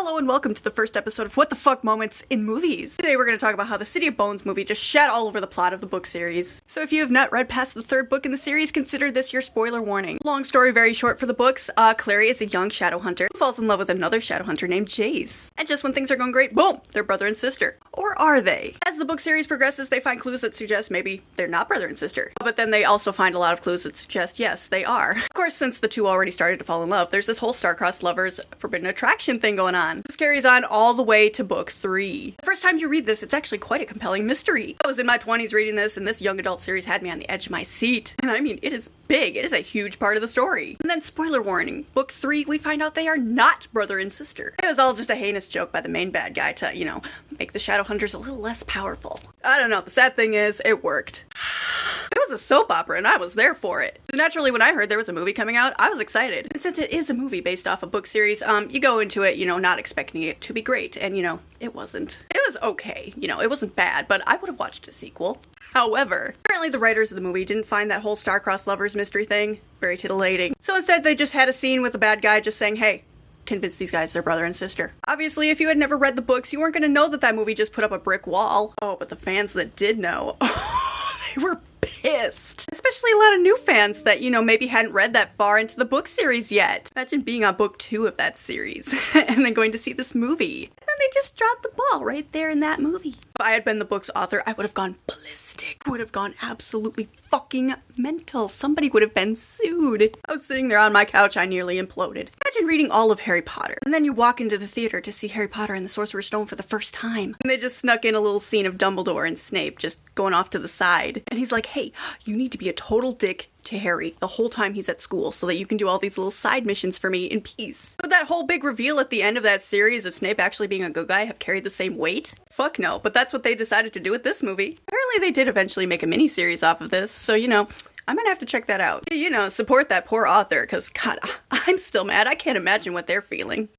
Hello and welcome to the first episode of What the Fuck Moments in Movies. Today we're going to talk about how the City of Bones movie just shat all over the plot of the book series. So if you have not read past the third book in the series, consider this your spoiler warning. Long story very short for the books, Clary is a young shadow hunter who falls in love with another shadow hunter named Jace. And just when things are going great, boom, they're brother and sister. Or are they? As the book series progresses, they find clues that suggest maybe they're not brother and sister. But then they also find a lot of clues that suggest yes, they are. Of course, since the two already started to fall in love, there's this whole star-crossed lovers forbidden attraction thing going on. This carries on all the way to book 3. The first time you read this, it's actually quite a compelling mystery. I was in my 20s reading this, and this young adult series had me on the edge of my seat. And I mean, it is big. It is a huge part of the story. And then spoiler warning, book 3, we find out they are not brother and sister. It was all just a heinous joke by the main bad guy to, make the shadow hunters a little less powerful. I don't know, the sad thing is, it worked. It was a soap opera and I was there for it. Naturally, when I heard there was a movie coming out, I was excited. And since it is a movie based off a book series, you go into it, not expecting it to be great. And, it wasn't. It was okay. It wasn't bad, but I would have watched a sequel. However, apparently the writers of the movie didn't find that whole star-crossed lovers mystery thing very titillating. So instead, they just had a scene with the bad guy just saying, hey, convince these guys they're brother and sister. Obviously, if you had never read the books, you weren't going to know that movie just put up a brick wall. Oh, but the fans that did know, they were pissed. Especially a lot of new fans that, maybe hadn't read that far into the book series yet. Imagine being on book 2 of that series and then going to see this movie. And then they just dropped the ball right there in that movie. If I had been the book's author, I would have gone ballistic. I would have gone absolutely fucking mental. Somebody would have been sued. I was sitting there on my couch, I nearly imploded. Imagine reading all of Harry Potter, and then you walk into the theater to see Harry Potter and the Sorcerer's Stone for the first time. And they just snuck in a little scene of Dumbledore and Snape just going off to the side. And he's like, hey, you need to be a total dick to Harry the whole time he's at school so that you can do all these little side missions for me in peace. Would that whole big reveal at the end of that series of Snape actually being a good guy have carried the same weight? Fuck no, but that's what they decided to do with this movie. Apparently they did eventually make a mini-series off of this, so I'm gonna have to check that out. Support that poor author, because God, I'm still mad. I can't imagine what they're feeling.